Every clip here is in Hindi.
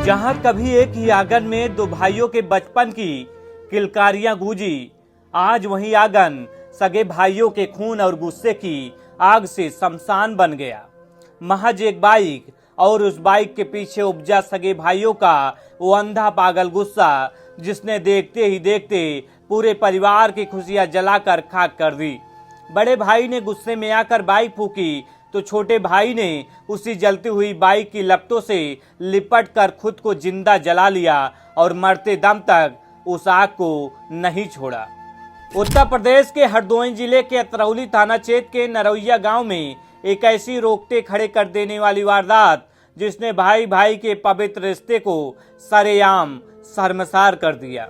जहां कभी एक ही आंगन में दो भाइयों के बचपन की किलकारियां गूंजी, आज वही आंगन सगे भाइयों के खून और गुस्से की आग से शमशान बन गया। महज एक बाइक और उस बाइक के पीछे उपजा सगे भाइयों का वो अंधा पागल गुस्सा, जिसने देखते ही देखते पूरे परिवार की खुशियां जलाकर खाक कर दी। बड़े भाई ने गुस्से में आकर बाइक फूकी तो छोटे भाई ने उसी जलती हुई बाइक की लपटों से लिपट कर खुद को जिंदा जला लिया और मरते दम तक उस आग को नहीं छोड़ा। उत्तर प्रदेश के हरदोई जिले के अतरौली थाना क्षेत्र के नरौया गांव में एक ऐसी रोकते खड़े कर देने वाली वारदात, जिसने भाई भाई के पवित्र रिश्ते को सरेआम शर्मसार कर दिया।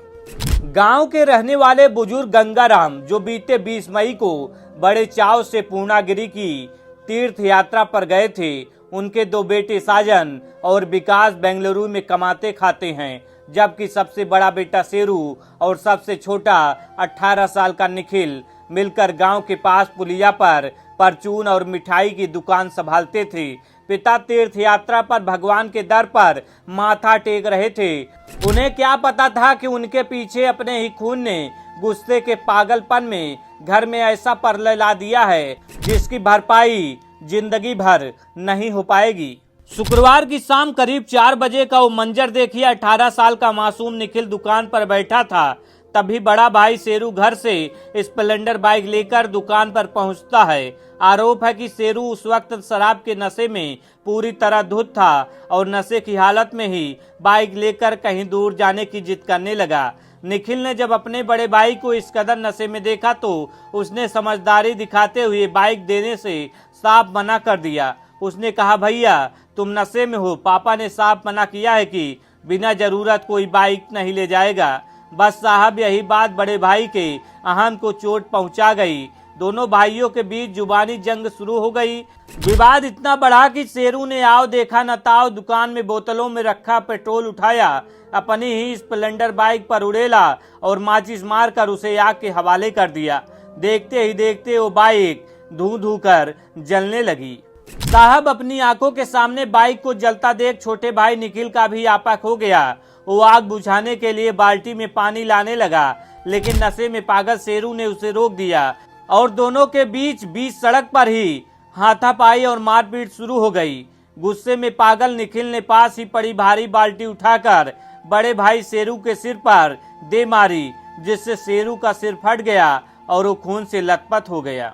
गांव के रहने वाले बुजुर्ग गंगाराम, जो बीते 20 मई को बड़े चाव से पूर्णागिरी की तीर्थ यात्रा पर गए थे, उनके दो बेटे साजन और विकास बेंगलुरु में कमाते खाते हैं, जबकि सबसे बड़ा बेटा शेरू और सबसे छोटा 18 साल का निखिल मिलकर गांव के पास पुलिया पर परचून और मिठाई की दुकान संभालते थे। पिता तीर्थ यात्रा पर भगवान के दर पर माथा टेक रहे थे। उन्हें क्या पता था कि उनके पीछे अपने ही खून ने गुस्से के पागलपन में घर में ऐसा परलय ला दिया है, जिसकी भरपाई जिंदगी भर नहीं हो पाएगी। शुक्रवार की शाम करीब 4 बजे का वो मंजर देखिए। 18 साल का मासूम निखिल दुकान पर बैठा था। तभी बड़ा भाई शेरू घर से स्प्लेंडर बाइक लेकर दुकान पर पहुंचता है। आरोप है कि शेरू उस वक्त शराब के नशे में पूरी तरह धुत था और नशे की हालत में ही बाइक लेकर कहीं दूर जाने की जिद करने लगा। निखिल ने जब अपने बड़े भाई को इस कदर नशे में देखा तो उसने समझदारी दिखाते हुए बाइक देने से साफ मना कर दिया। उसने कहा, भैया तुम नशे में हो, पापा ने साफ मना किया है कि बिना जरूरत कोई बाइक नहीं ले जाएगा। बस साहब, यही बात बड़े भाई के अहम को चोट पहुंचा गई। दोनों भाइयों के बीच जुबानी जंग शुरू हो गई। विवाद इतना बढ़ा कि शेरू ने आओ देखा न ताओ दुकान में बोतलों में रखा पेट्रोल उठाया, अपनी ही स्प्लेंडर बाइक पर उड़ेला और माचिस मारकर उसे आग के हवाले कर दिया। देखते ही देखते वो बाइक धू धू कर जलने लगी। साहब, अपनी आंखों के सामने बाइक को जलता देख छोटे भाई निखिल का भी आपा खो गया। वो आग बुझाने के लिए बाल्टी में पानी लाने लगा, लेकिन नशे में पागल शेरू ने उसे रोक दिया और दोनों के बीच सड़क पर ही हाथापाई और मारपीट शुरू हो गई। गुस्से में पागल निखिल ने पास ही पड़ी भारी बाल्टी उठाकर बड़े भाई शेरू के सिर पर दे मारी, जिससे शेरू का सिर फट गया और वो खून से लथपथ हो गया।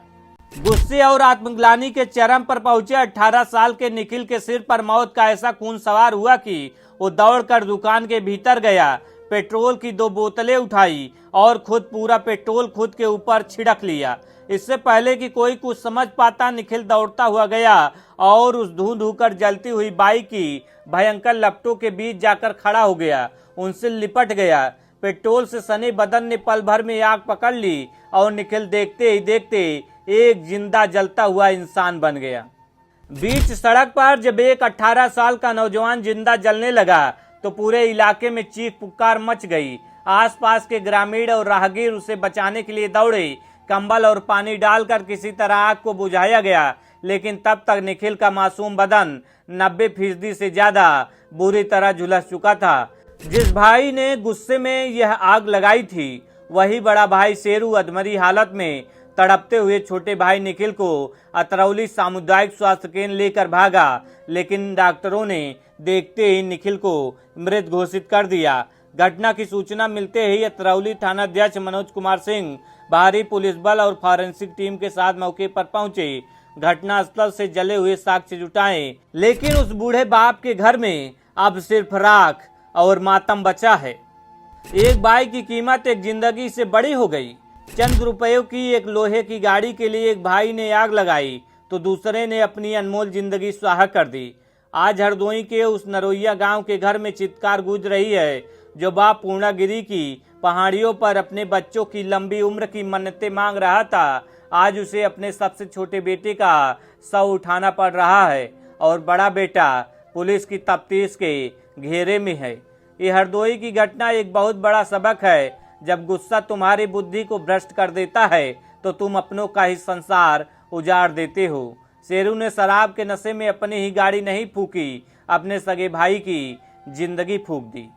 गुस्से और आत्मग्लानि के चरम पर पहुंचे 18 साल के निखिल के सिर पर मौत का ऐसा खून सवार हुआ कि वो दौड़कर दुकान के भीतर गया, पेट्रोल की 2 बोतलें उठाई और खुद पूरा पेट्रोल खुद के ऊपर छिड़क लिया। इससे पहले कि कोई कुछ समझ पाता, निखिल दौड़ता हुआ गया और उस धू धू कर जलती हुई बाइक की भयंकर लपटों के बीच जाकर खड़ा हो गया, उनसे लिपट गया। पेट्रोल से सने बदन ने पल भर में आग पकड़ ली और निखिल देखते ही देखते एक जिंदा जलता हुआ इंसान बन गया। बीच सड़क पर जब एक 18 साल का नौजवान जिंदा जलने लगा तो पूरे इलाके में चीख पुकार मच गई। आसपास के ग्रामीण और राहगीर उसे बचाने के लिए दौड़े। कंबल और पानी डालकर किसी तरह आग को बुझाया गया, लेकिन तब तक निखिल का मासूम बदन 90% से ज्यादा बुरी तरह झुलस चुका था। जिस भाई ने गुस्से में यह आग लगाई थी, वही बड़ा भाई शेरू अधमरी हालत में तड़पते हुए छोटे भाई निखिल को अतरौली सामुदायिक स्वास्थ्य केंद्र लेकर भागा, लेकिन डॉक्टरों ने देखते ही निखिल को मृत घोषित कर दिया। घटना की सूचना मिलते ही अतरौली थाना अध्यक्ष मनोज कुमार सिंह भारी पुलिस बल और फॉरेंसिक टीम के साथ मौके पर पहुंचे। घटनास्थल से जले हुए साक्ष्य जुटाए, लेकिन उस बूढ़े बाप के घर में अब सिर्फ राख और मातम बचा है। एक बाइक की कीमत एक जिंदगी से बड़ी हो गई। चंद रुपयों की एक लोहे की गाड़ी के लिए एक भाई ने आग लगाई तो दूसरे ने अपनी अनमोल जिंदगी स्वाहा कर दी। आज हरदोई के उस नरौया गांव के घर में चित्कार गूंज रही है, जो बाप पूर्णागिरी की पहाड़ियों पर अपने बच्चों की लंबी उम्र की मन्नतें मांग रहा था। आज उसे अपने सबसे छोटे बेटे का शव उठाना पड़ रहा है और बड़ा बेटा पुलिस की तफ्तीश के घेरे में है। ये हरदोई की घटना एक बहुत बड़ा सबक है। जब गुस्सा तुम्हारी बुद्धि को भ्रष्ट कर देता है तो तुम अपनों का ही संसार उजाड़ देते हो। शेरू ने शराब के नशे में अपनी ही गाड़ी नहीं फूकी, अपने सगे भाई की जिंदगी फूंक दी।